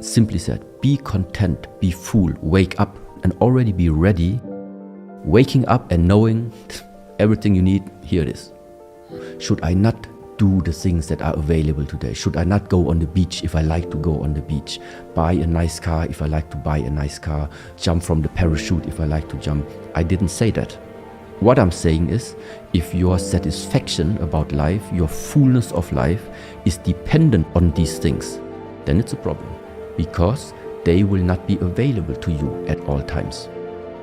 Simply said, be content, be full, wake up and already be ready. Waking up and knowing everything you need, here it is. Should I not do the things that are available today? Should I not go on the beach if I like to go on the beach? Buy a nice car if I like to buy a nice car? Jump from the parachute if I like to jump? I didn't say that. What I'm saying is, if your satisfaction about life, your fullness of life is dependent on these things, then it's a problem, because they will not be available to you at all times.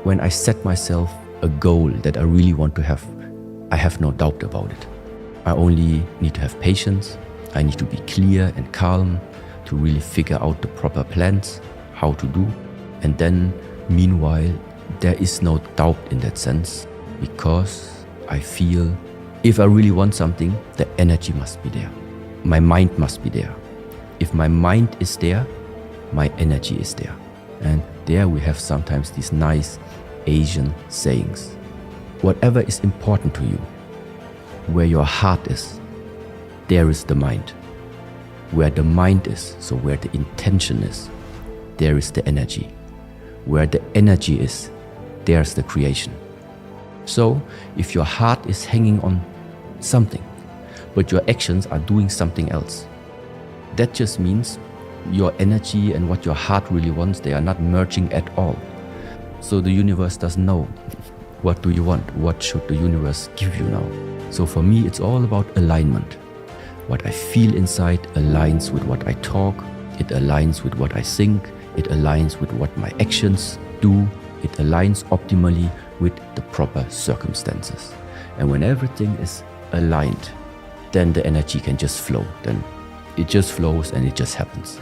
When I set myself a goal that I really want to have, I have no doubt about it. I only need to have patience. I need to be clear and calm to really figure out the proper plans, how to do. And then, meanwhile, there is no doubt in that sense, because I feel if I really want something, the energy must be there. My mind must be there. If my mind is there, my energy is there. And there we have sometimes these nice Asian sayings. Whatever is important to you, where your heart is, there is the mind. Where the mind is, so where the intention is, there is the energy. Where the energy is, there's the creation. So, if your heart is hanging on something, but your actions are doing something else, that just means your energy and what your heart really wants, they are not merging at all. So the universe doesn't know, what do you want? What should the universe give you now? So for me, it's all about alignment. What I feel inside aligns with what I talk, it aligns with what I think, it aligns with what my actions do, it aligns optimally with the proper circumstances. And when everything is aligned, then the energy can just flow. Then it just flows and it just happens.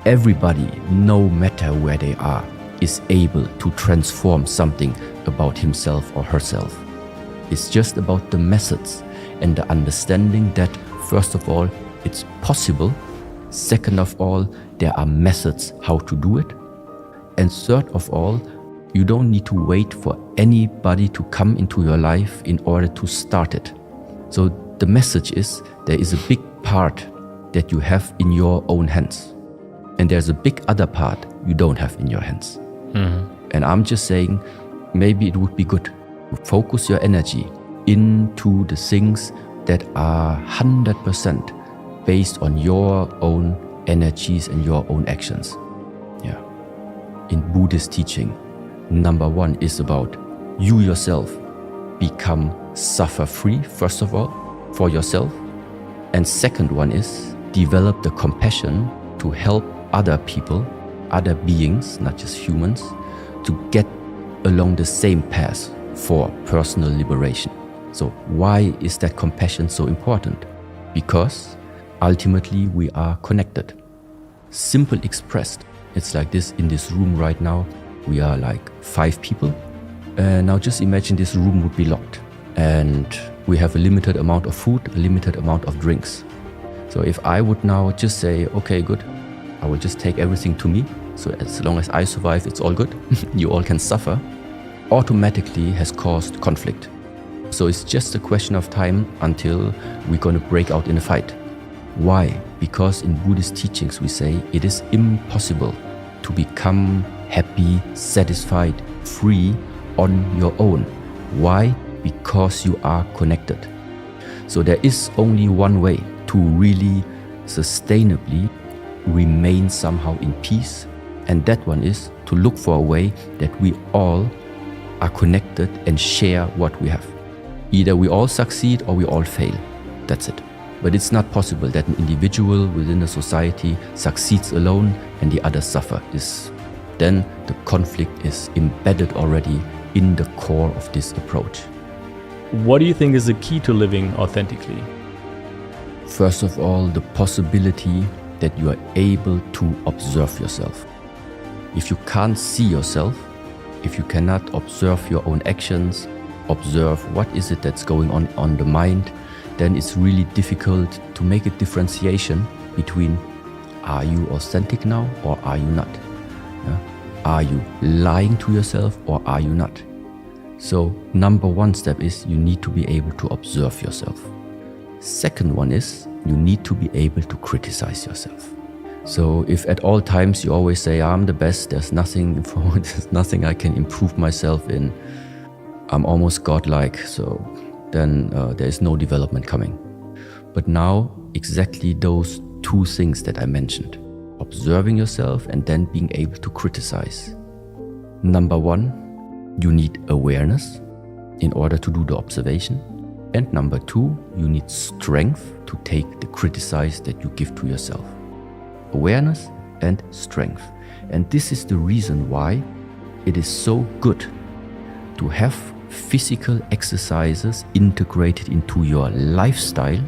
Everybody, no matter where they are, is able to transform something about himself or herself. It's just about the methods and the understanding that, first of all, it's possible. Second of all, there are methods how to do it. And third of all, you don't need to wait for anybody to come into your life in order to start it. So the message is, there is a big part that you have in your own hands. And there's a big other part you don't have in your hands. Mm-hmm. And I'm just saying, maybe it would be good to focus your energy into the things that are 100% based on your own energies and your own actions. Yeah. In Buddhist teaching, number one is about you yourself become suffer-free, first of all, for yourself. And second one is develop the compassion to help other people, other beings, not just humans, to get along the same path for personal liberation. So why is that compassion so important? Because ultimately we are connected. Simple expressed, it's like this in this room right now. We are like 5 people. Now just imagine this room would be locked and we have a limited amount of food, a limited amount of drinks. So if I would now just say, okay, good, I will just take everything to me. So as long as I survive, it's all good. You all can suffer. Automatically has caused conflict. So it's just a question of time until we're going to break out in a fight. Why? Because in Buddhist teachings we say it is impossible to become happy, satisfied, free on your own. Why? Because you are connected. So there is only one way to really sustainably remain somehow in peace, and that one is to look for a way that we all are connected and share what we have. Either we all succeed or we all fail. That's it. But it's not possible that an individual within a society succeeds alone and the others suffer. Then the conflict is embedded already in the core of this approach. What do you think is the key to living authentically? First of all, the possibility that you are able to observe yourself. If you can't see yourself, if you cannot observe your own actions, observe what is it that's going on the mind, then it's really difficult to make a differentiation between are you authentic now or are you not? Yeah? Are you lying to yourself or are you not? So number one step is you need to be able to observe yourself. Second one is you need to be able to criticize yourself. So if at all times you always say, I'm the best, there's nothing I can improve myself in, I'm almost godlike, so then there is no development coming. But now, exactly those two things that I mentioned, observing yourself and then being able to criticize. Number one, you need awareness in order to do the observation. And number two, you need strength to take the criticize that you give to yourself. Awareness and strength. And this is the reason why it is so good to have physical exercises integrated into your lifestyle,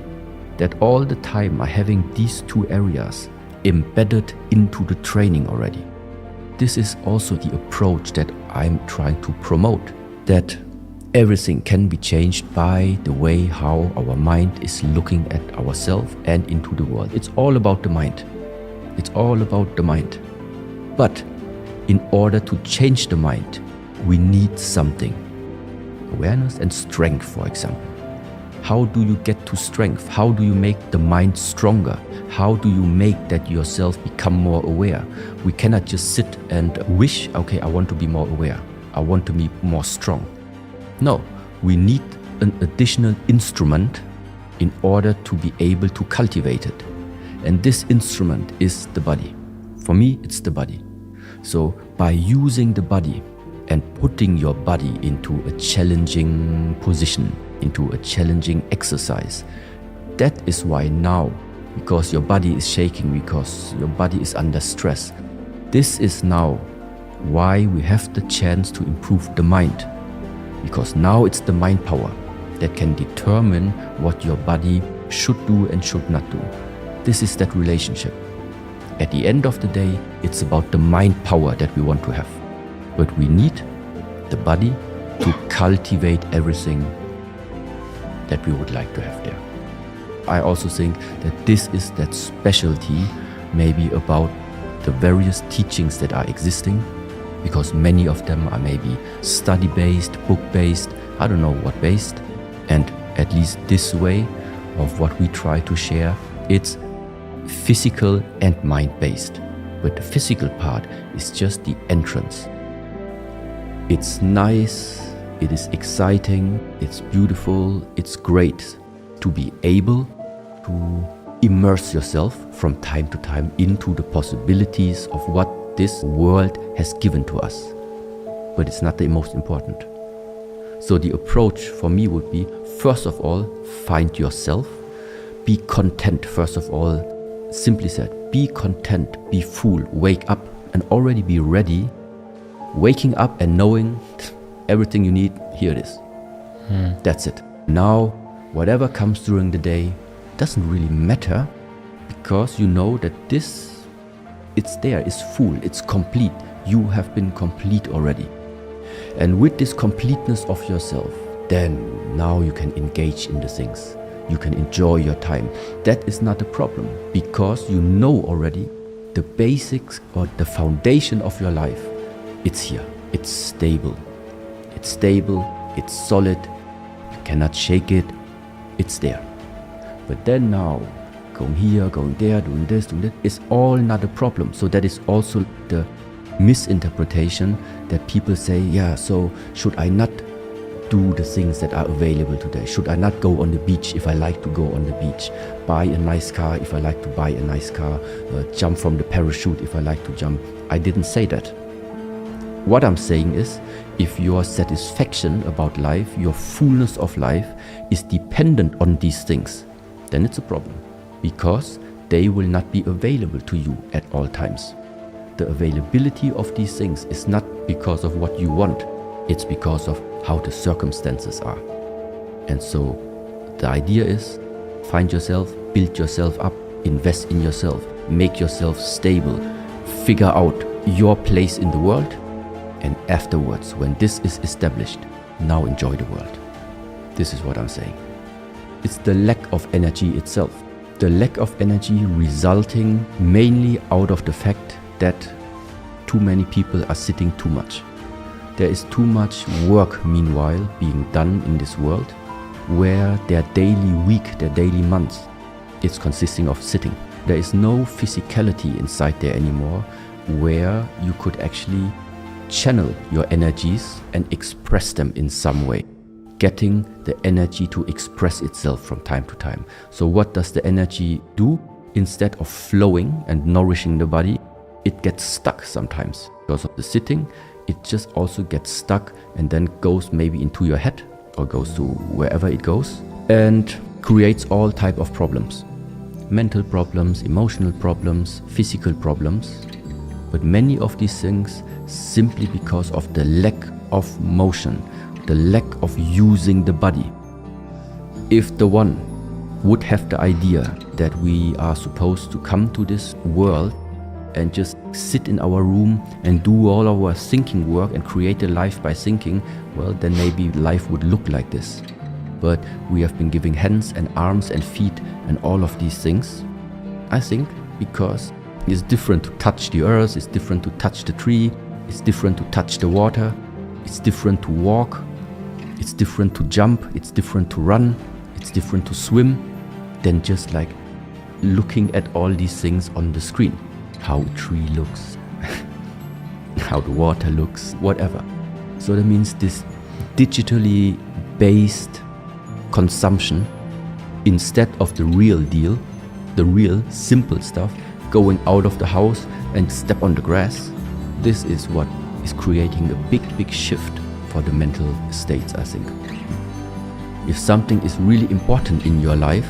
that all the time are having these two areas embedded into the training already. This is also the approach that I'm trying to promote, that everything can be changed by the way how our mind is looking at ourselves and into the world. It's all about the mind. It's all about the mind. But in order to change the mind, we need something. Awareness and strength, for example. How do you get to strength? How do you make the mind stronger? How do you make that yourself become more aware? We cannot just sit and wish, okay, I want to be more aware. I want to be more strong. No, we need an additional instrument in order to be able to cultivate it. And this instrument is the body. For me, it's the body. So by using the body and putting your body into a challenging position, into a challenging exercise, that is why now, because your body is shaking, because your body is under stress, this is now why we have the chance to improve the mind. Because now it's the mind power that can determine what your body should do and should not do. This is that relationship. At the end of the day, it's about the mind power that we want to have. But we need the body to cultivate everything that we would like to have there. I also think that this is that specialty maybe about the various teachings that are existing, because many of them are maybe study-based, book-based, I don't know what based. And at least this way of what we try to share, it's physical and mind-based. But the physical part is just the entrance. It's nice, it is exciting, it's beautiful, it's great to be able to immerse yourself from time to time into the possibilities of what this world has given to us. But it's not the most important. So the approach for me would be, first of all, find yourself, be content, first of all. Simply said, be content, be full, wake up and already be ready, waking up and knowing everything you need, here it is. That's it. Now, whatever comes during the day doesn't really matter, because you know that this, it's there, it's full, it's complete. You have been complete already. And with this completeness of yourself, then now you can engage in the things. You can enjoy your time. That is not a problem, because you know already the basics or the foundation of your life. It's here. It's stable. It's stable. It's solid. You cannot shake it. It's there. But then now, going here, going there, doing this, doing that, is all not a problem. So that is also the misinterpretation that people say, yeah, so should I not do the things that are available today? Should I not go on the beach if I like to go on the beach? Buy a nice car if I like to buy a nice car? Jump from the parachute if I like to jump? I didn't say that. What I'm saying is, if your satisfaction about life, your fullness of life is dependent on these things, then it's a problem, because they will not be available to you at all times. The availability of these things is not because of what you want, it's because of how the circumstances are. And so the idea is, find yourself, build yourself up, invest in yourself, make yourself stable, figure out your place in the world, and afterwards, when this is established, now enjoy the world. This is what I'm saying. It's the lack of energy itself. The lack of energy resulting mainly out of the fact that too many people are sitting too much. There is too much work, meanwhile, being done in this world, where their daily week, their daily month, is consisting of sitting. There is no physicality inside there anymore where you could actually channel your energies and express them in some way, getting the energy to express itself from time to time. So what does the energy do? Instead of flowing and nourishing the body, it gets stuck sometimes. Because of the sitting, it just also gets stuck and then goes maybe into your head or goes to wherever it goes and creates all type of problems. Mental problems, emotional problems, physical problems. But many of these things simply because of the lack of motion, the lack of using the body. If the one would have the idea that we are supposed to come to this world and just sit in our room and do all our thinking work and create a life by thinking, well, then maybe life would look like this. But we have been giving hands and arms and feet and all of these things, I think, because it's different to touch the earth, it's different to touch the tree, it's different to touch the water, it's different to walk, it's different to jump, it's different to run, it's different to swim than just like looking at all these things on the screen. How a tree looks, how the water looks, whatever. So that means this digitally based consumption instead of the real deal, the real simple stuff, going out of the house and step on the grass. This is what is creating a big shift for the mental states, I think. If something is really important in your life,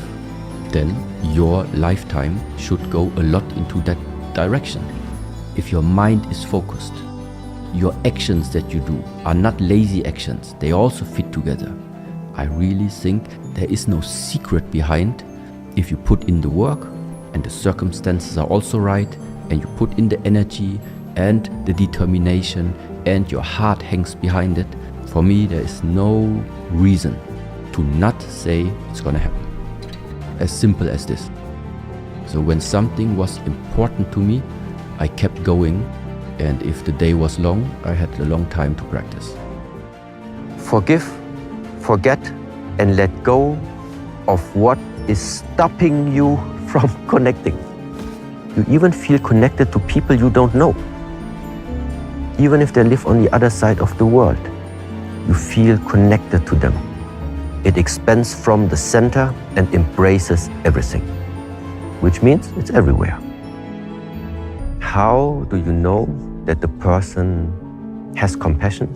then your lifetime should go a lot into that direction. If your mind is focused, your actions that you do are not lazy actions, they also fit together. I really think there is no secret behind. If you put in the work and the circumstances are also right, and you put in the energy and the determination and your heart hangs behind it, for me there is no reason to not say it's gonna happen. As simple as this. So when something was important to me, I kept going, and if the day was long, I had a long time to practice. Forgive, forget, and let go of what is stopping you from connecting. You even feel connected to people you don't know. Even if they live on the other side of the world, you feel connected to them. It expands from the center and embraces everything, which means it's everywhere. How do you know that the person has compassion?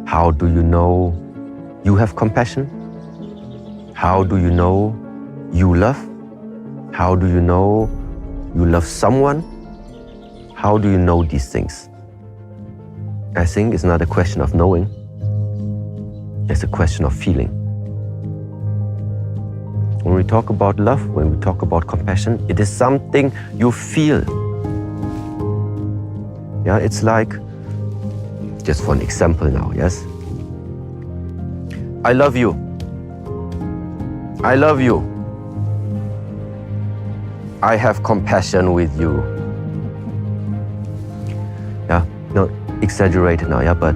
How do you know you have compassion? How do you know you love? How do you know you love someone? How do you know these things? I think it's not a question of knowing, it's a question of feeling. When we talk about love, when we talk about compassion, it is something you feel. Yeah, it's like, just for an example now, yes? I love you. I love you. I have compassion with you. Yeah, no, exaggerated now, yeah, but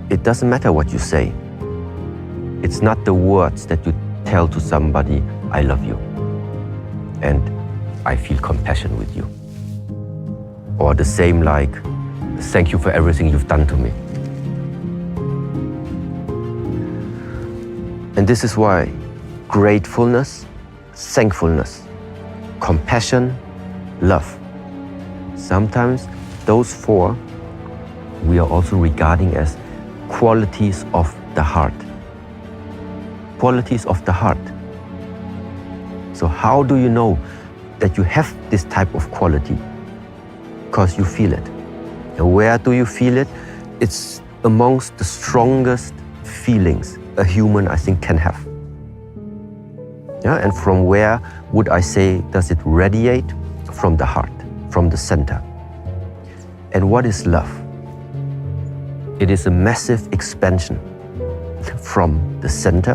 it doesn't matter what you say. It's not the words that you tell to somebody, I love you, and I feel compassion with you. Or the same like, thank you for everything you've done to me. And this is why gratefulness, thankfulness, compassion, love, sometimes those four we are also regarding as qualities of the heart. Qualities of the heart. So how do you know that you have this type of quality? Because you feel it. And where do you feel it? It's amongst the strongest feelings a human, I think, can have. Yeah, and from where would I say does it radiate? From the heart, from the center. And what is love? It is a massive expansion from the center,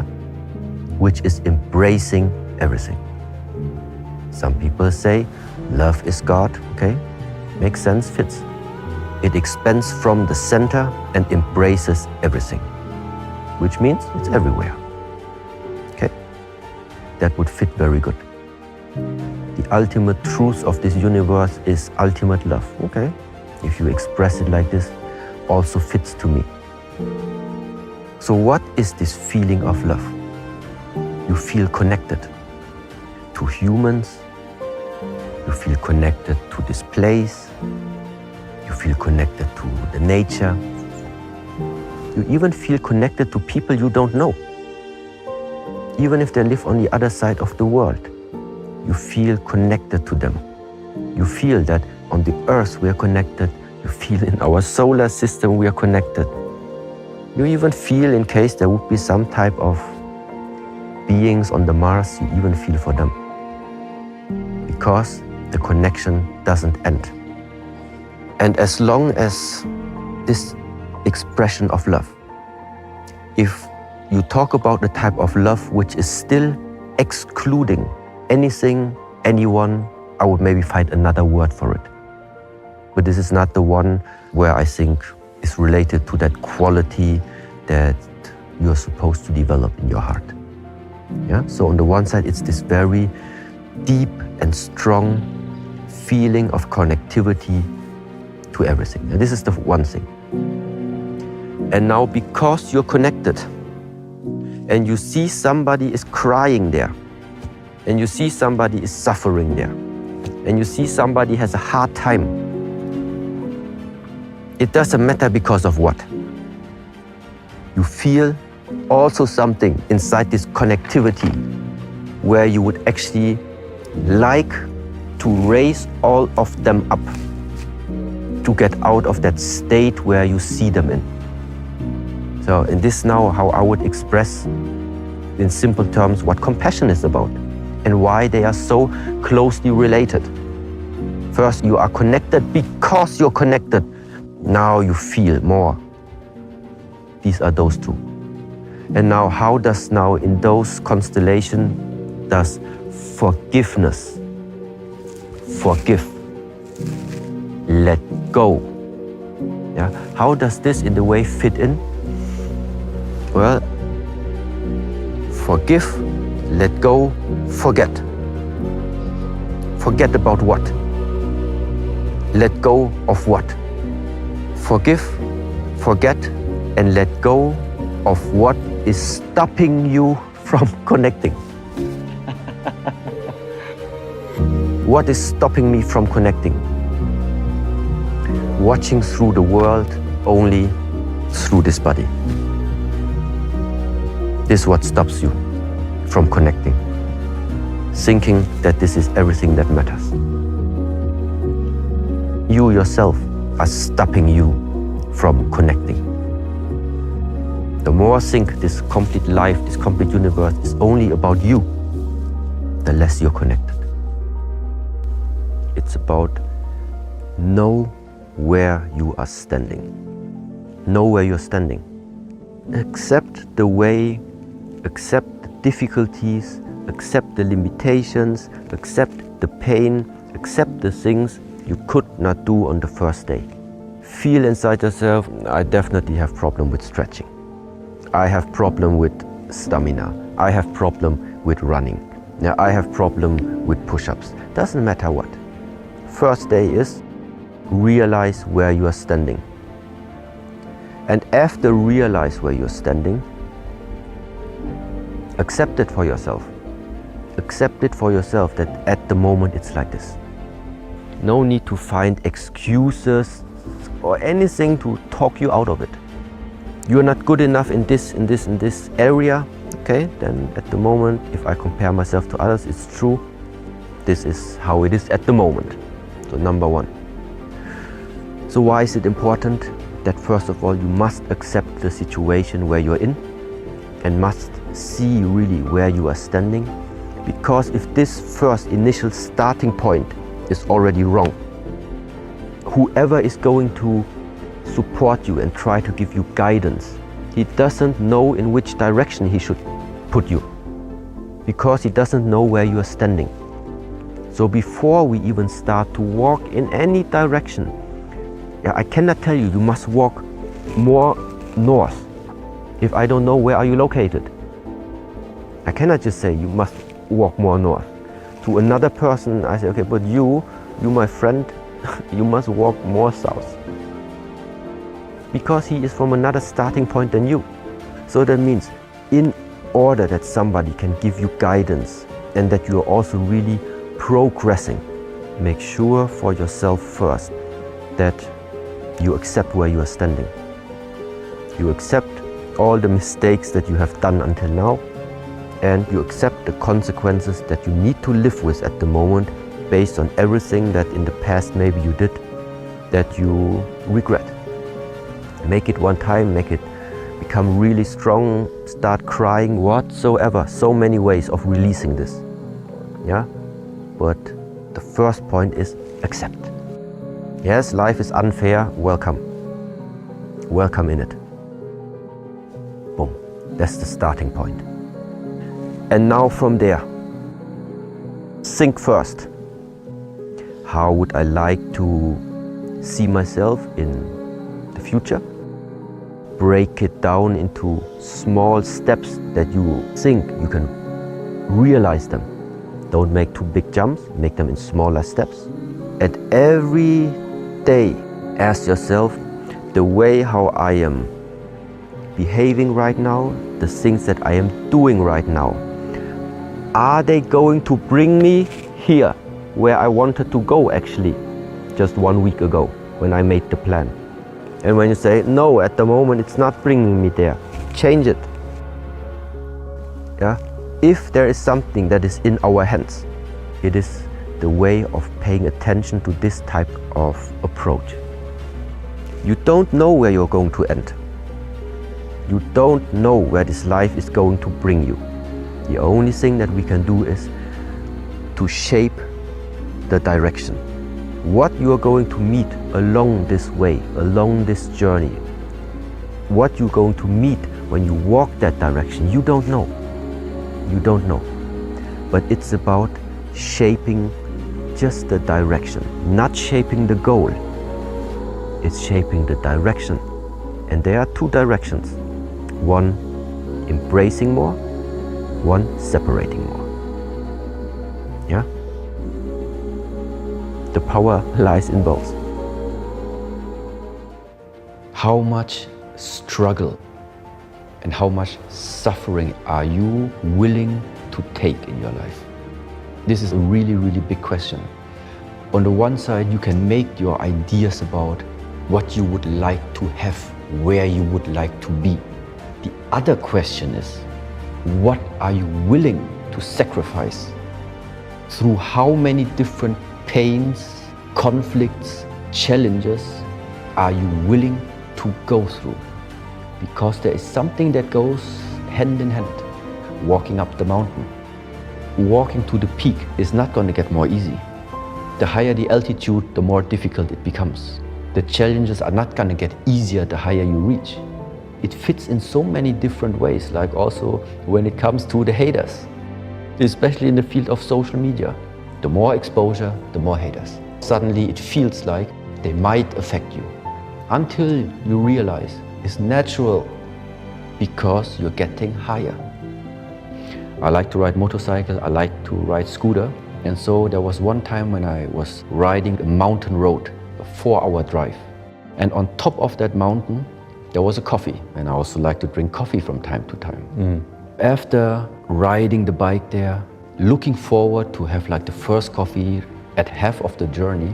which is embracing everything. Some people say love is God, okay? Makes sense, fits. It expands from the center and embraces everything, which means it's everywhere. Okay? That would fit very good. The ultimate truth of this universe is ultimate love. Okay, if you express it like this, also fits to me. So what is this feeling of love? You feel connected to humans, you feel connected to this place, you feel connected to the nature, you even feel connected to people you don't know. Even if they live on the other side of the world, you feel connected to them. You feel that on the earth we are connected, you feel in our solar system we are connected. You even feel, in case there would be some type of beings on the Mars, you even feel for them. Because the connection doesn't end. And as long as this expression of love, if you talk about the type of love which is still excluding anything, anyone, I would maybe find another word for it. But this is not the one where I think is related to that quality that you're supposed to develop in your heart. Yeah? So on the one side, it's this very deep and strong feeling of connectivity to everything. And this is the one thing. And now because you're connected and you see somebody is crying there, and you see somebody is suffering there, and you see somebody has a hard time, it doesn't matter because of what. You feel also something inside this connectivity where you would actually like to raise all of them up to get out of that state where you see them in. So in this now, how I would express in simple terms what compassion is about and why they are so closely related. First, you are connected because you're connected. Now you feel more. These are those two. And now how does now in those constellation does forgiveness, forgive, let go. Yeah? How does this in the way fit in? Well, forgive, let go, forget. Forget about what? Let go of what? Forgive, forget, and let go of what is stopping you from connecting. What is stopping me from connecting? Watching through the world only through this body. This is what stops you from connecting. Thinking that this is everything that matters. You yourself are stopping you from connecting. The more I think this complete life, this complete universe is only about you, the less you're connected. It's about know where you are standing. Know where you're standing. Accept the way, accept the difficulties, accept the limitations, accept the pain, accept the things you could not do on the first day. Feel inside yourself, I definitely have problem with stretching. I have problem with stamina. I have problem with running. Now I have problem with push-ups. Doesn't matter what. First day is realize where you are standing. And after realize where you're standing, accept it for yourself. Accept it for yourself that at the moment it's like this. No need to find excuses or anything to talk you out of it. You're not good enough in this area, okay? Then at the moment, if I compare myself to others, it's true. This is how it is at the moment. So number one. So why is it important? That first of all, you must accept the situation where you're in and must see really where you are standing. Because if this first initial starting point is already wrong, whoever is going to support you and try to give you guidance, he doesn't know in which direction he should put you, because he doesn't know where you are standing. So before we even start to walk in any direction, I cannot tell you, you must walk more north if I don't know where are you located. I cannot just say you must walk more north. To another person, I say, okay, but you my friend, you must walk more south. Because he is from another starting point than you. So that means in order that somebody can give you guidance and that you are also really progressing, make sure for yourself first that you accept where you are standing. You accept all the mistakes that you have done until now, and you accept the consequences that you need to live with at the moment based on everything that in the past maybe you did that you regret. Make it one time, make it become really strong, start crying, whatsoever. So many ways of releasing this. Yeah? But the first point is accept. Yes, life is unfair, welcome. Welcome in it. Boom. That's the starting point. And now from there, think first. How would I like to see myself in the future? Break it down into small steps that you think you can realize them. Don't make too big jumps, make them in smaller steps. And every day, ask yourself, the way how I am behaving right now, the things that I am doing right now, are they going to bring me here where I wanted to go actually just 1 week ago when I made the plan? And when you say, no, at the moment it's not bringing me there, change it. Yeah? If there is something that is in our hands, it is the way of paying attention to this type of approach. You don't know where you're going to end. You don't know where this life is going to bring you. The only thing that we can do is to shape the direction. What you are going to meet along this way, along this journey, what you're going to meet when you walk that direction, you don't know. You don't know. But it's about shaping just the direction, not shaping the goal. It's shaping the direction. And there are two directions. One, embracing more. One, separating more. Yeah? The power lies in both. How much struggle and how much suffering are you willing to take in your life? This is a really, really big question. On the one side, you can make your ideas about what you would like to have, where you would like to be. The other question is, what are you willing to sacrifice? Through how many different pains, conflicts, challenges are you willing to go through? Because there is something that goes hand in hand. Walking up the mountain. Walking to the peak is not going to get more easy. The higher the altitude, the more difficult it becomes. The challenges are not going to get easier the higher you reach. It fits in so many different ways, like also when it comes to the haters, especially in the field of social media. The more exposure, the more haters. Suddenly it feels like they might affect you until you realize it's natural because you're getting higher. I like to ride motorcycle, I like to ride scooter. And so there was one time when I was riding a mountain road, a 4-hour drive. And on top of that mountain, there was a coffee. And I also like to drink coffee from time to time. After riding the bike there, looking forward to have like the first coffee at half of the journey.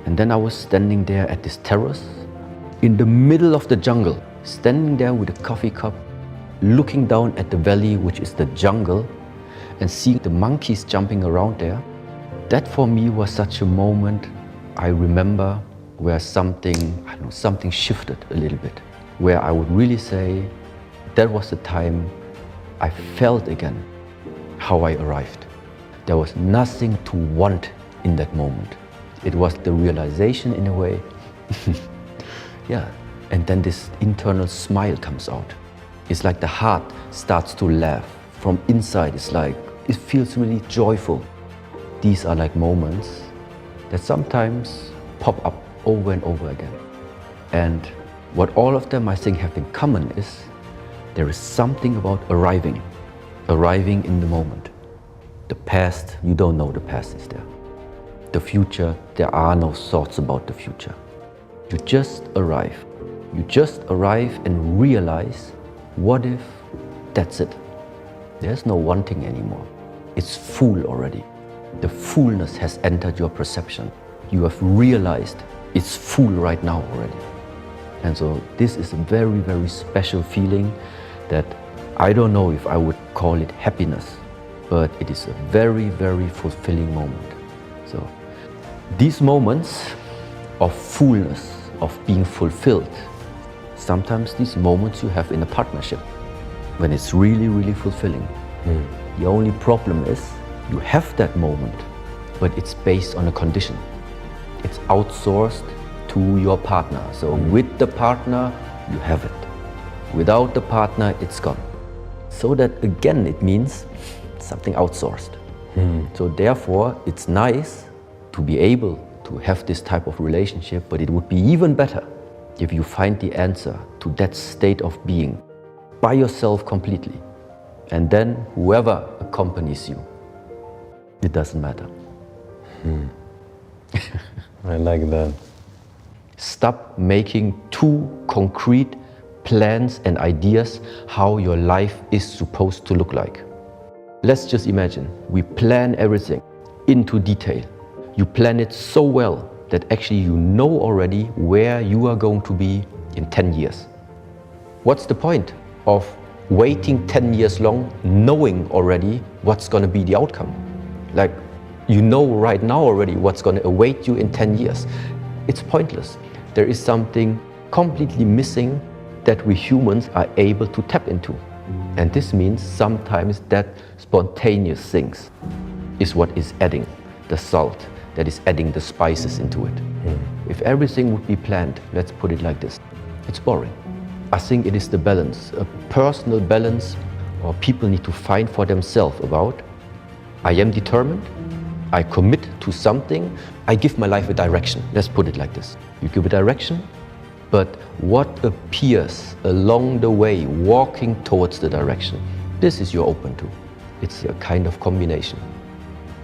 And then I was standing there at this terrace in the middle of the jungle, standing there with a coffee cup, looking down at the valley, which is the jungle, and seeing the monkeys jumping around there. That for me was such a moment I remember where something shifted a little bit, where I would really say that was the time I felt again how I arrived. There was nothing to want in that moment. It was the realization in a way. Yeah, and then this internal smile comes out. It's like the heart starts to laugh. From inside, it's like, it feels really joyful. These are like moments that sometimes pop up over and over again. And what all of them I think have in common is there is something about arriving in the moment. The past, you don't know the past is there. The future, there are no thoughts about the future. You just arrive. You just arrive and realize, what if that's it? There's no wanting anymore. It's full already. The fullness has entered your perception. You have realized it's full right now already. And so this is a very, very special feeling that I don't know if I would call it happiness, but it is a very, very fulfilling moment. So these moments of fullness, of being fulfilled, sometimes these moments you have in a partnership when it's really, really fulfilling. The only problem is you have that moment, but it's based on a condition. It's outsourced to your partner. So with the partner, you have it. Without the partner, it's gone. So that again, it means something outsourced. So therefore, it's nice to be able to have this type of relationship, but it would be even better if you find the answer to that state of being by yourself completely. And then whoever accompanies you, it doesn't matter. I like that. Stop making too concrete plans and ideas how your life is supposed to look like. Let's just imagine we plan everything into detail. You plan it so well that actually you know already where you are going to be in 10 years. What's the point of waiting 10 years long, knowing already what's going to be the outcome? Like, you know right now already what's going to await you in 10 years. It's pointless. There is something completely missing that we humans are able to tap into. And this means sometimes that spontaneous things is what is adding the salt, that is adding the spices into it. If everything would be planned, let's put it like this, it's boring. I think it is the balance, a personal balance, or people need to find for themselves about, I am determined, I commit to something, I give my life a direction. Let's put it like this. You give a direction, but what appears along the way, walking towards the direction, this is you're open to. It's a kind of combination.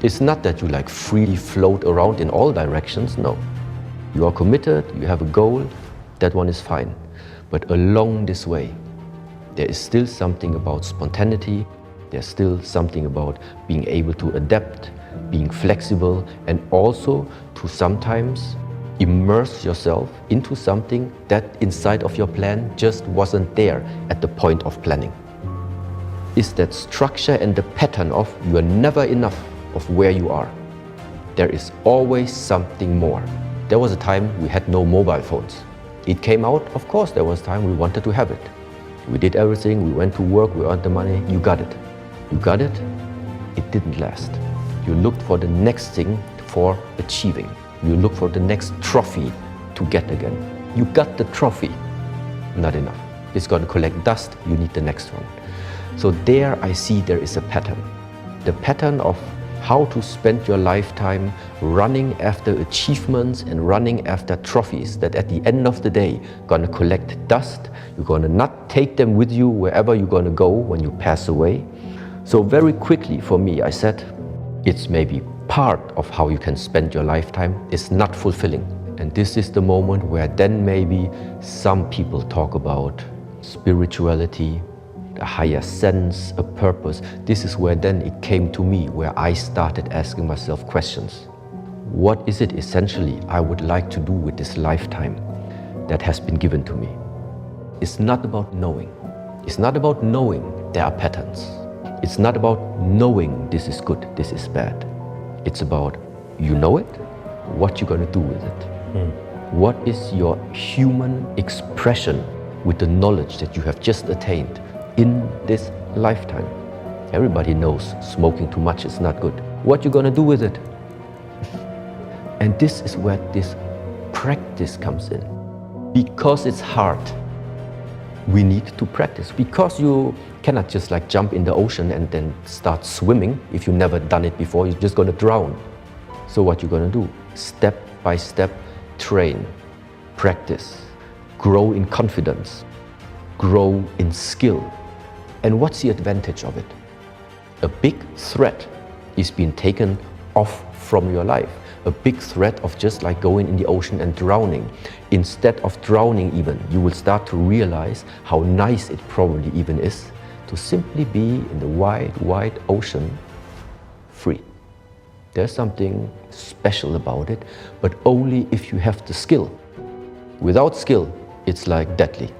It's not that you like freely float around in all directions, no. You are committed, you have a goal, that one is fine. But along this way, there is still something about spontaneity, there's still something about being able to adapt, being flexible, and also to sometimes immerse yourself into something that inside of your plan just wasn't there at the point of planning. Is that structure and the pattern of you are never enough of where you are. There is always something more. There was a time we had no mobile phones. It came out, of course there was time we wanted to have it. We did everything, we went to work, we earned the money, you got it. You got it, it didn't last. You looked for the next thing for achieving. You look for the next trophy to get again. You got the trophy, not enough. It's going to collect dust, you need the next one. So there I see there is a pattern. The pattern of how to spend your lifetime running after achievements and running after trophies that at the end of the day going to collect dust. You're going to not take them with you wherever you're going to go when you pass away. So very quickly for me, I said, it's maybe part of how you can spend your lifetime is not fulfilling. And this is the moment where then maybe some people talk about spirituality, a higher sense, a purpose. This is where then it came to me, where I started asking myself questions. What is it essentially I would like to do with this lifetime that has been given to me? It's not about knowing. It's not about knowing there are patterns. It's not about knowing this is good, this is bad. It's about, you know it, what you're going to do with it. What is your human expression with the knowledge that you have just attained in this lifetime? Everybody knows smoking too much is not good. What you gonna do with it? And this is where this practice comes in. Because it's hard, we need to practice. Because you cannot just like jump in the ocean and then start swimming. If you've never done it before, you're just gonna drown. So what you're gonna do? Step by step, train, practice, grow in confidence, grow in skill. And what's the advantage of it? A big threat is being taken off from your life. A big threat of just like going in the ocean and drowning. Instead of drowning even, you will start to realize how nice it probably even is to simply be in the wide, wide ocean, free. There's something special about it, but only if you have the skill. Without skill, it's like deadly.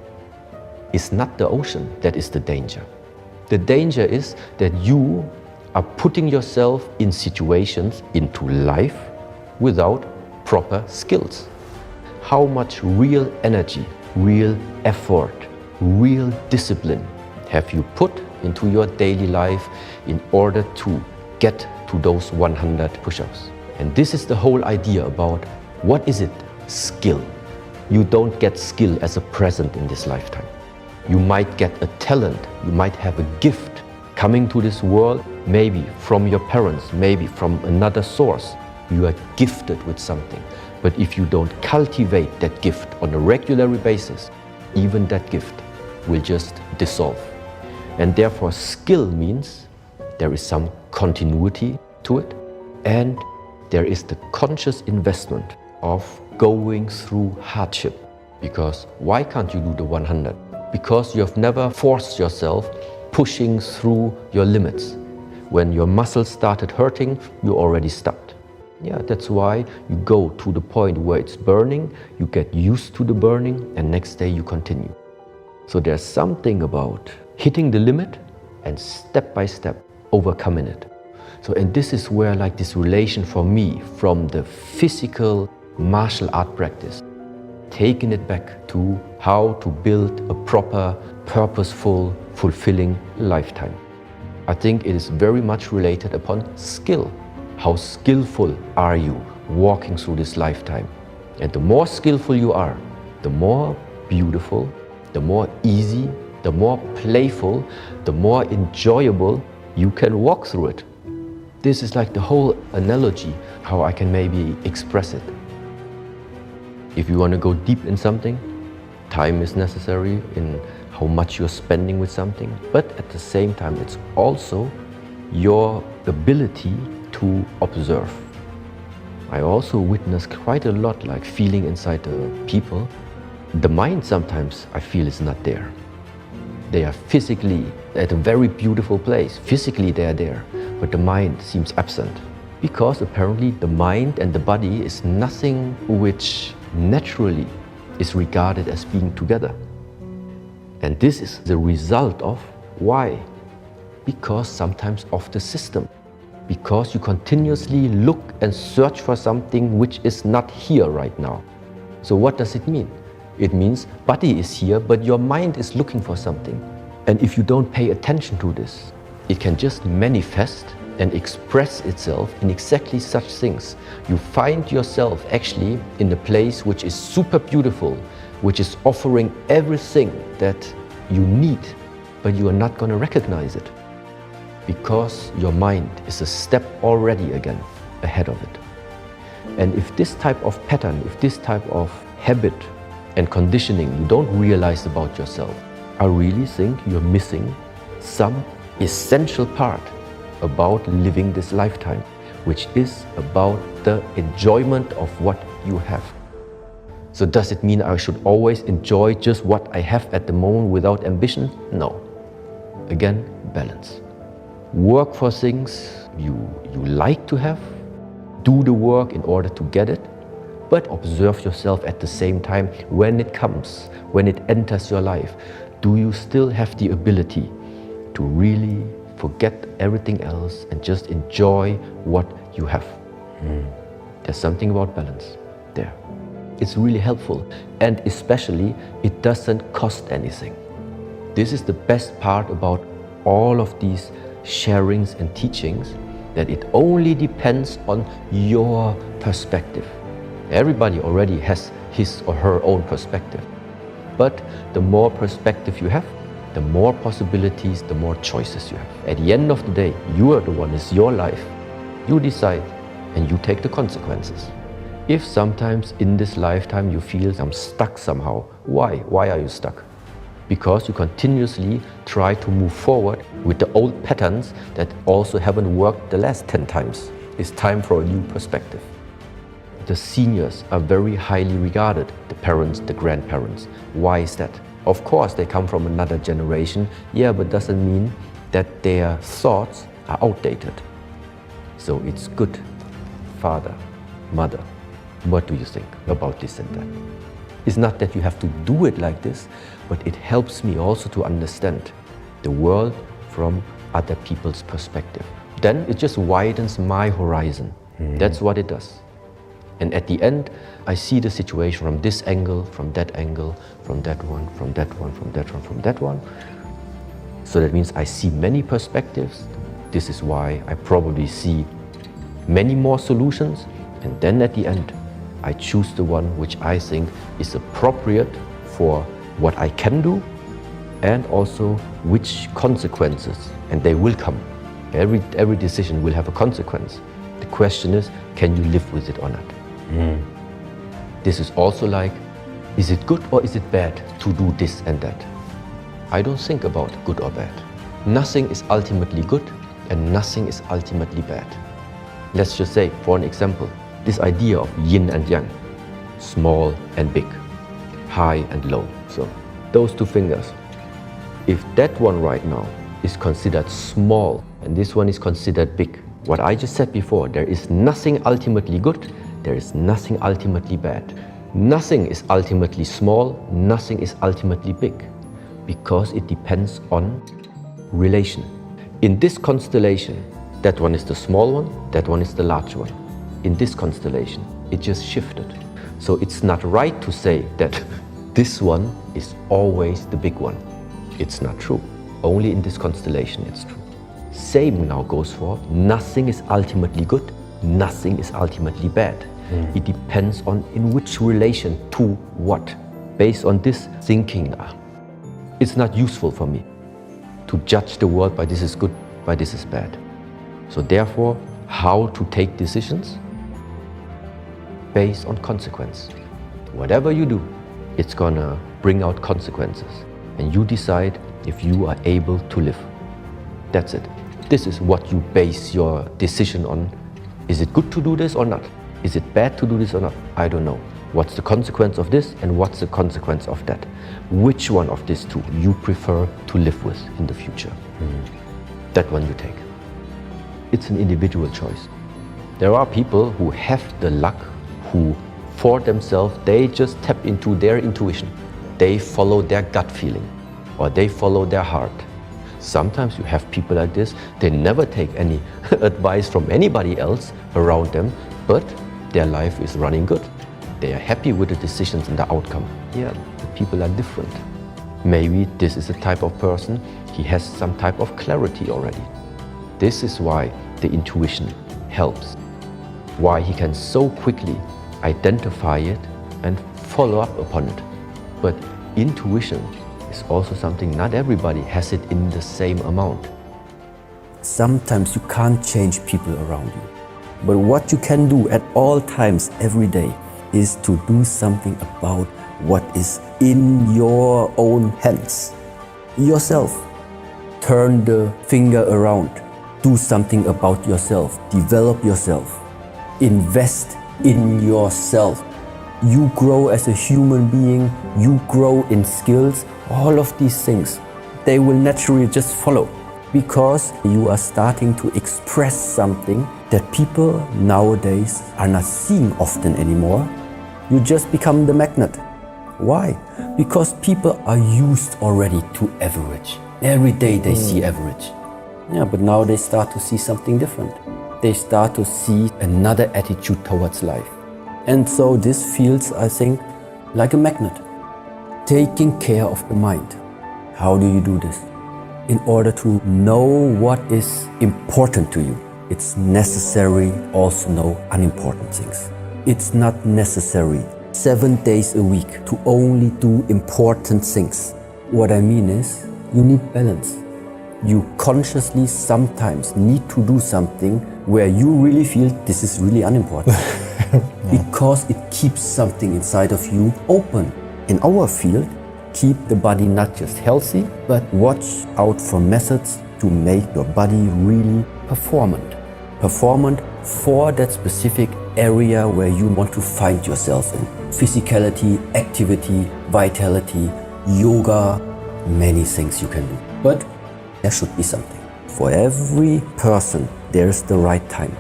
It's not the ocean that is the danger. The danger is that you are putting yourself in situations, into life, without proper skills. How much real energy, real effort, real discipline have you put into your daily life in order to get to those 100 push-ups? And this is the whole idea about what is it? Skill. You don't get skill as a present in this lifetime. You might get a talent, you might have a gift coming to this world, maybe from your parents, maybe from another source. You are gifted with something. But if you don't cultivate that gift on a regular basis, even that gift will just dissolve. And therefore, skill means there is some continuity to it, and there is the conscious investment of going through hardship. Because why can't you do the 100? Because you have never forced yourself pushing through your limits. When your muscles started hurting, you already stopped. Yeah, that's why you go to the point where it's burning, you get used to the burning, and next day you continue. So there's something about hitting the limit and step by step overcoming it. So, and this is where like this relation for me from the physical martial art practice, taking it back to how to build a proper, purposeful, fulfilling lifetime. I think it is very much related upon skill. How skillful are you walking through this lifetime? And the more skillful you are, the more beautiful, the more easy, the more playful, the more enjoyable you can walk through it. This is like the whole analogy, how I can maybe express it. If you want to go deep in something, time is necessary in how much you're spending with something, but at the same time, it's also your ability to observe. I also witness quite a lot like feeling inside the people. The mind sometimes I feel is not there. They are physically at a very beautiful place. Physically they are there, but the mind seems absent. Because apparently the mind and the body is nothing which naturally is regarded as being together. And this is the result of why? Because sometimes of the system. Because you continuously look and search for something which is not here right now. So what does it mean? It means body is here, but your mind is looking for something. And if you don't pay attention to this, it can just manifest and express itself in exactly such things. You find yourself actually in a place which is super beautiful, which is offering everything that you need, but you are not going to recognize it. Because your mind is a step already again ahead of it. And if this type of pattern, if this type of habit and conditioning you don't realize about yourself, I really think you're missing some essential part about living this lifetime, which is about the enjoyment of what you have. So does it mean I should always enjoy just what I have at the moment without ambition? No. Again, balance. Work for things you like to have, do the work in order to get it, but observe yourself at the same time when it comes, when it enters your life. Do you still have the ability to really forget everything else and just enjoy what you have? There's something about balance there. It's really helpful, and especially it doesn't cost anything. This is the best part about all of these sharings and teachings, that it only depends on your perspective. Everybody already has his or her own perspective. But the more perspective you have, the more possibilities, the more choices you have. At the end of the day, you are the one, it's your life. You decide and you take the consequences. If sometimes in this lifetime you feel I'm stuck somehow, why? Why are you stuck? because you continuously try to move forward with the old patterns that also haven't worked the last 10 times. It's time for a new perspective. The seniors are very highly regarded, the parents, the grandparents. Why is that? Of course, they come from another generation, but doesn't mean that their thoughts are outdated. So it's good. Father, mother, what do you think about this and that? It's not that you have to do it like this, but it helps me also to understand the world from other people's perspective. Then it just widens my horizon. That's what it does. And at the end, I see the situation from this angle, from that angle, from that one, from that one, from that one, from that one. So that means I see many perspectives. This is why I probably see many more solutions. And then at the end, I choose the one which I think is appropriate for what I can do and also which consequences, and they will come. Every decision will have a consequence. The question is, can you live with it or not? This is also like, is it good or is it bad to do this and that? I don't think about good or bad. Nothing is ultimately good and nothing is ultimately bad. Let's just say, for an example, this idea of yin and yang, small and big, high and low. So those two fingers, if that one right now is considered small and this one is considered big, what I just said before, there is nothing ultimately good, there is nothing ultimately bad. Nothing is ultimately small, nothing is ultimately big, because it depends on relation. In this constellation, that one is the small one, that one is the large one. In this constellation, it just shifted. So it's not right to say that this one is always the big one. It's not true. Only in this constellation it's true. Same now goes for nothing is ultimately good, nothing is ultimately bad. It depends on in which relation to what. Based on this thinking, it's not useful for me to judge the world by this is good, by this is bad. So therefore, how to take decisions? Based on consequence. Whatever you do, it's gonna bring out consequences. And you decide if you are able to live. That's it. This is what you base your decision on. Is it good to do this or not? Is it bad to do this or not? I don't know. What's the consequence of this and what's the consequence of that? Which one of these two you prefer to live with in the future? That one you take. It's an individual choice. There are people who have the luck, who for themselves, they just tap into their intuition. They follow their gut feeling or they follow their heart. Sometimes you have people like this, they never take any advice from anybody else around them, but their life is running good. They are happy with the decisions and the outcome. The people are different. Maybe this is a type of person, he has some type of clarity already. This is why the intuition helps. Why he can so quickly identify it and follow up upon it. But intuition is also something not everybody has it in the same amount. Sometimes you can't change people around you. But what you can do at all times, every day, is to do something about what is in your own hands. Yourself. Turn the finger around. Do something about yourself. Develop yourself. Invest in yourself. You grow as a human being. You grow in skills. All of these things, they will naturally just follow because you are starting to express something that people nowadays are not seeing often anymore. You just become the magnet. Why? Because people are used already to average. Every day they see average. But now they start to see something different. They start to see another attitude towards life. And so this feels, I think, like a magnet. Taking care of the mind. How do you do this? In order to know what is important to you, it's necessary also know unimportant things. It's not necessary 7 days a week to only do important things. What I mean is, you need balance. You consciously sometimes need to do something where you really feel this is really unimportant. Because it keeps something inside of you open. In our field, Keep the body not just healthy, but watch out for methods to make your body really performant. Performant for that specific area where you want to find yourself in. Physicality, activity, vitality, yoga, many things you can do. But there should be something. For every person, there's the right time.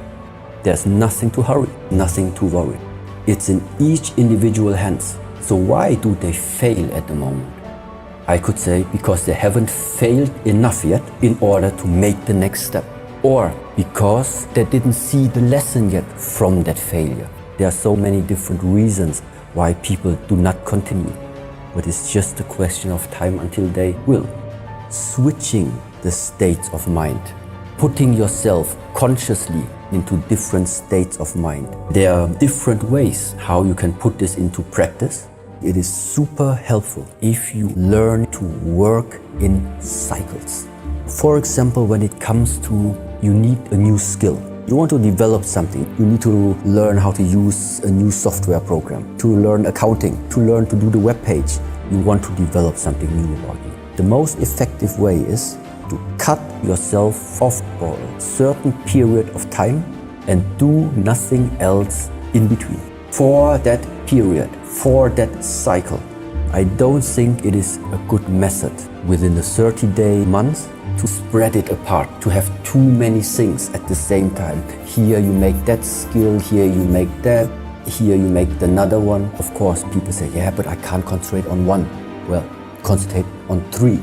There's nothing to hurry, nothing to worry. It's in each individual hands. So why do they fail at the moment? I could say because they haven't failed enough yet in order to make the next step. Or because they didn't see the lesson yet from that failure. There are so many different reasons why people do not continue. But it's just a question of time until they will. Switching the states of mind, putting yourself consciously into different states of mind. There are different ways how you can put this into practice. It is super helpful if you learn to work in cycles. For example, when it comes to you need a new skill. You want to develop something. You need to learn how to use a new software program, to learn accounting, to learn to do the web page. You want to develop something new about you. The most effective way is to cut yourself off for a certain period of time and do nothing else in between. For that period, for that cycle, I don't think it is a good method within the 30-day month to spread it apart, to have too many things at the same time. Here you make that skill, here you make that, here you make another one. Of course, people say, yeah, but I can't concentrate on one. Well, concentrate on 3.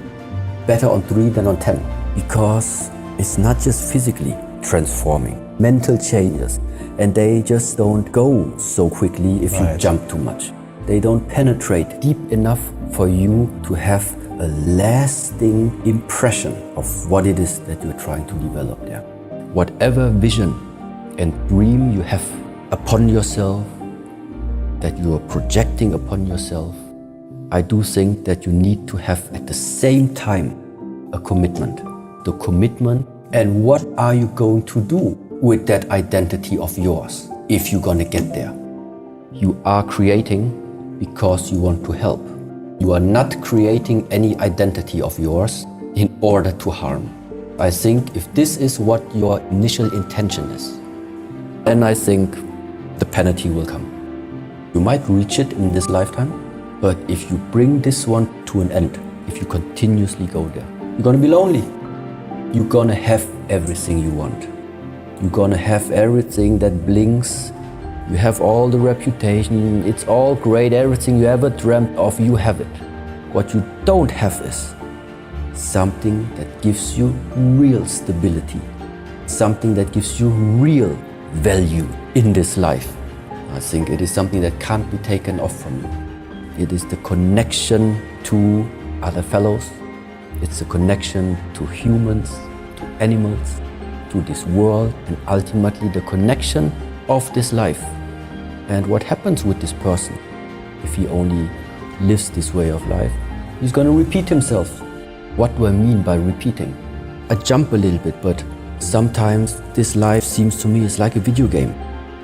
Better on 3 than on 10. Because it's not just physically transforming, mental changes, and they just don't go so quickly if you jump too much. They don't penetrate deep enough for you to have a lasting impression of what it is that you're trying to develop there. Whatever vision and dream you have upon yourself, that you are projecting upon yourself, I do think that you need to have at the same time a commitment. The commitment, and what are you going to do with that identity of yours if you're gonna get there? You are creating because you want to help. You are not creating any identity of yours in order to harm. I think if this is what your initial intention is, then I think the penalty will come. You might reach it in this lifetime, but if you bring this one to an end, if you continuously go there, you're gonna be lonely. You're gonna have everything you want. You're gonna have everything that blinks. You have all the reputation, it's all great, everything you ever dreamt of, you have it. What you don't have is something that gives you real stability, something that gives you real value in this life. I think it is something that can't be taken off from you. It is the connection to other fellows. It's a connection to humans, to animals, to this world, and ultimately the connection of this life. And what happens with this person if he only lives this way of life? He's going to repeat himself. What do I mean by repeating? I jump a little bit, but sometimes this life seems to me is like a video game.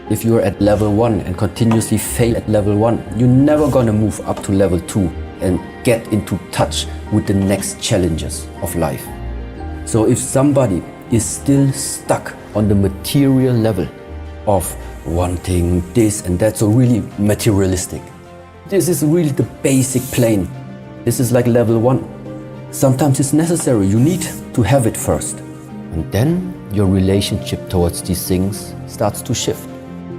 If you're at level 1 and continuously fail at level 1, you're never going to move up to level 2 and get into touch with the next challenges of life. So if somebody is still stuck on the material level of wanting this and that, so really materialistic, this is really the basic plane. This is like level 1. Sometimes it's necessary, you need to have it first. And then your relationship towards these things starts to shift.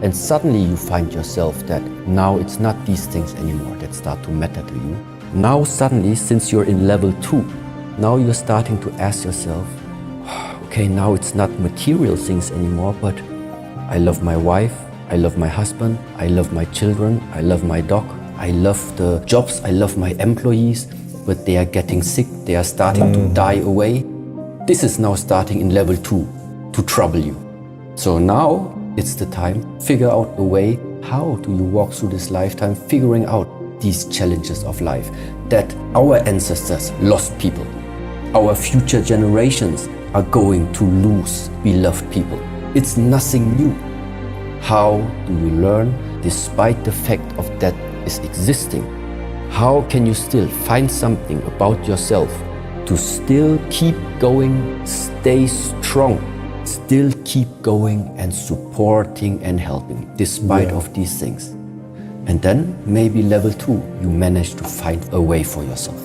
And suddenly you find yourself that now it's not these things anymore that start to matter to you. Now suddenly, since you're in level 2, now you're starting to ask yourself, okay, now it's not material things anymore, but I love my wife, I love my husband, I love my children, I love my dog, I love the jobs, I love my employees, but they are getting sick, they are starting to die away. This is now starting in level 2 to trouble you. So now it's the time, figure out a way, how do you walk through this lifetime, figuring out these challenges of life, that our ancestors lost people. Our future generations are going to lose beloved people. It's nothing new. How do we learn, despite the fact of that is existing, How can you still find something about yourself to still keep going, stay strong, still keep going and supporting and helping despite of these things? And then maybe level 2, you manage to find a way for yourself.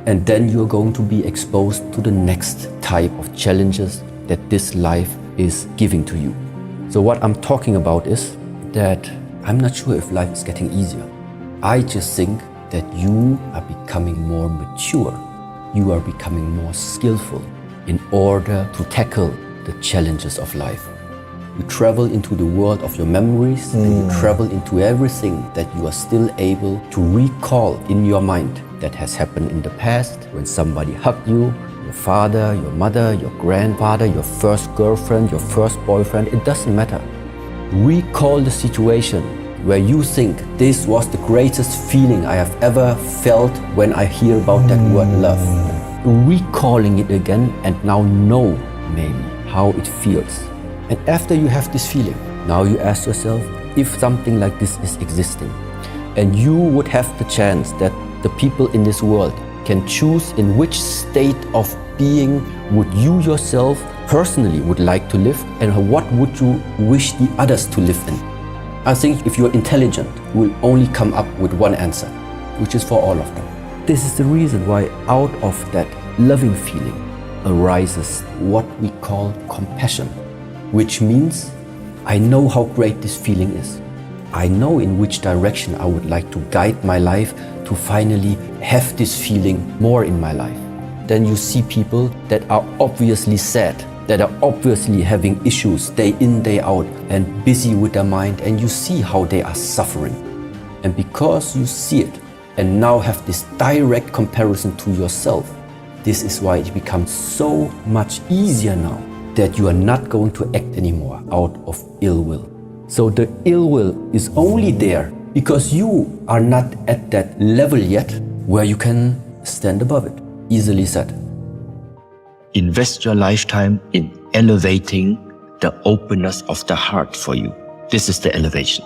And then you're going to be exposed to the next type of challenges that this life is giving to you. So what I'm talking about is that I'm not sure if life is getting easier. I just think that you are becoming more mature. You are becoming more skillful in order to tackle the challenges of life. You travel into the world of your memories and you travel into everything that you are still able to recall in your mind that has happened in the past, when somebody hugged you, your father, your mother, your grandfather, your first girlfriend, your first boyfriend, it doesn't matter. Recall the situation where you think this was the greatest feeling I have ever felt when I hear about that word love. Recalling it again and now know maybe how it feels. And after you have this feeling, now you ask yourself if something like this is existing and you would have the chance that the people in this world can choose in which state of being would you yourself personally would like to live and what would you wish the others to live in. I think if you're intelligent, you will only come up with one answer, which is for all of them. This is the reason why out of that loving feeling arises what we call compassion, which means I know how great this feeling is. I know in which direction I would like to guide my life to finally have this feeling more in my life. Then you see people that are obviously sad, that are obviously having issues day in, day out and busy with their mind, and you see how they are suffering. And because you see it and now have this direct comparison to yourself, this is why it becomes so much easier now that you are not going to act anymore out of ill will. So the ill will is only there because you are not at that level yet where you can stand above it. Easily said. Invest your lifetime in elevating the openness of the heart for you. This is the elevation.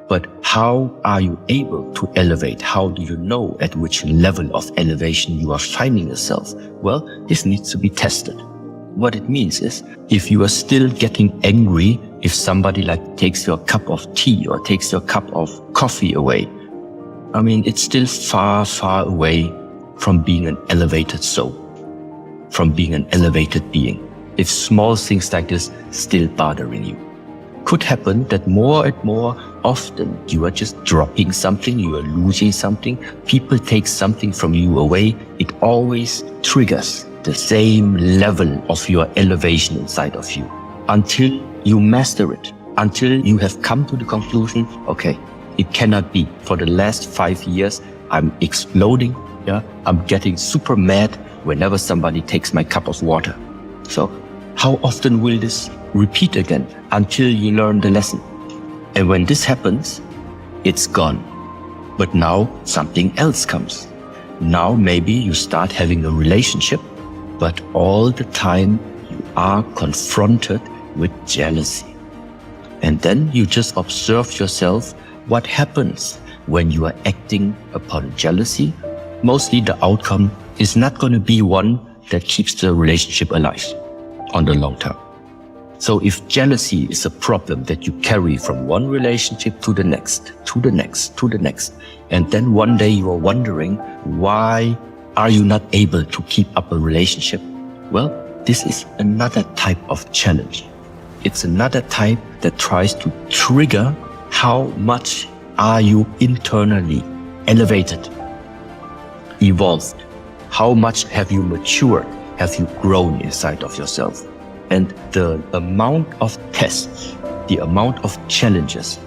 But how are you able to elevate? How do you know at which level of elevation you are finding yourself? Well, this needs to be tested. What it means is, if you are still getting angry if somebody takes your cup of tea or takes your cup of coffee away, I mean, it's still far, far away from being an elevated soul, from being an elevated being. If small things like this still bothering you, could happen that more and more often you are just dropping something, you are losing something, people take something from you away, it always triggers the same level of your elevation inside of you until you master it, until you have come to the conclusion, okay, it cannot be. For the last 5 years, I'm exploding, I'm getting super mad whenever somebody takes my cup of water. So how often will this repeat again until you learn the lesson? And when this happens, it's gone. But now something else comes. Now maybe you start having a relationship, but all the time you are confronted with jealousy. And then you just observe yourself what happens when you are acting upon jealousy. Mostly the outcome is not going to be one that keeps the relationship alive on the long term. So if jealousy is a problem that you carry from one relationship to the next, to the next, to the next, and then one day you are wondering, why are you not able to keep up a relationship? Well, this is another type of challenge. It's another type that tries to trigger how much are you internally elevated, evolved, how much have you matured, have you grown inside of yourself. And the amount of tests, the amount of challenges,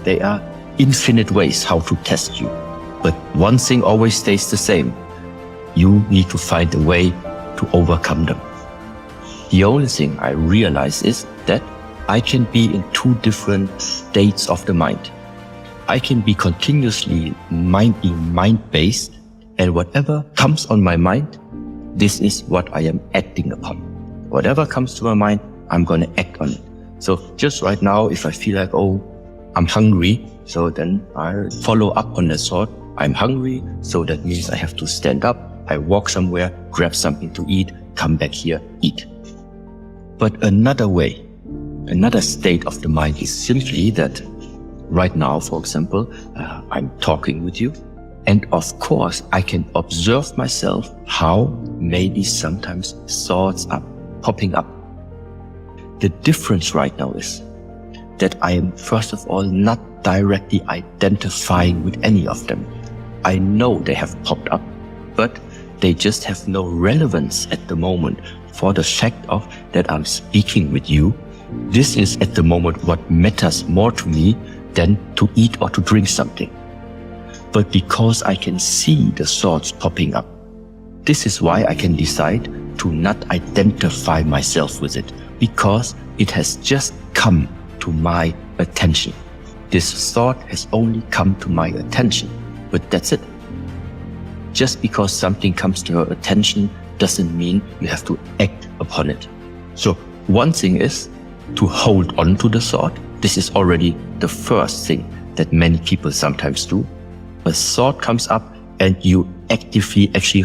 they are infinite ways how to test you. But one thing always stays the same. You need to find a way to overcome them. The only thing I realize is that I can be in two different states of the mind. I can be continuously being mind-based, and whatever comes on my mind, this is what I am acting upon. Whatever comes to my mind, I'm going to act on it. So just right now, if I feel like, oh, I'm hungry, so then I'll follow up on that thought. I'm hungry, so that means I have to stand up, I walk somewhere, grab something to eat, come back here, eat. But another way, another state of the mind is simply that right now, for example, I'm talking with you, and of course I can observe myself how maybe sometimes thoughts are popping up. The difference right now is that I am first of all not directly identifying with any of them. I know they have popped up, but they just have no relevance at the moment for the fact of that I'm speaking with you. This is at the moment what matters more to me than to eat or to drink something. But because I can see the thoughts popping up, this is why I can decide to not identify myself with it, because it has just come to my attention. This thought has only come to my attention, but that's it. Just because something comes to your attention doesn't mean you have to act upon it. So one thing is to hold on to the thought. This is already the first thing that many people sometimes do. A thought comes up and you actively actually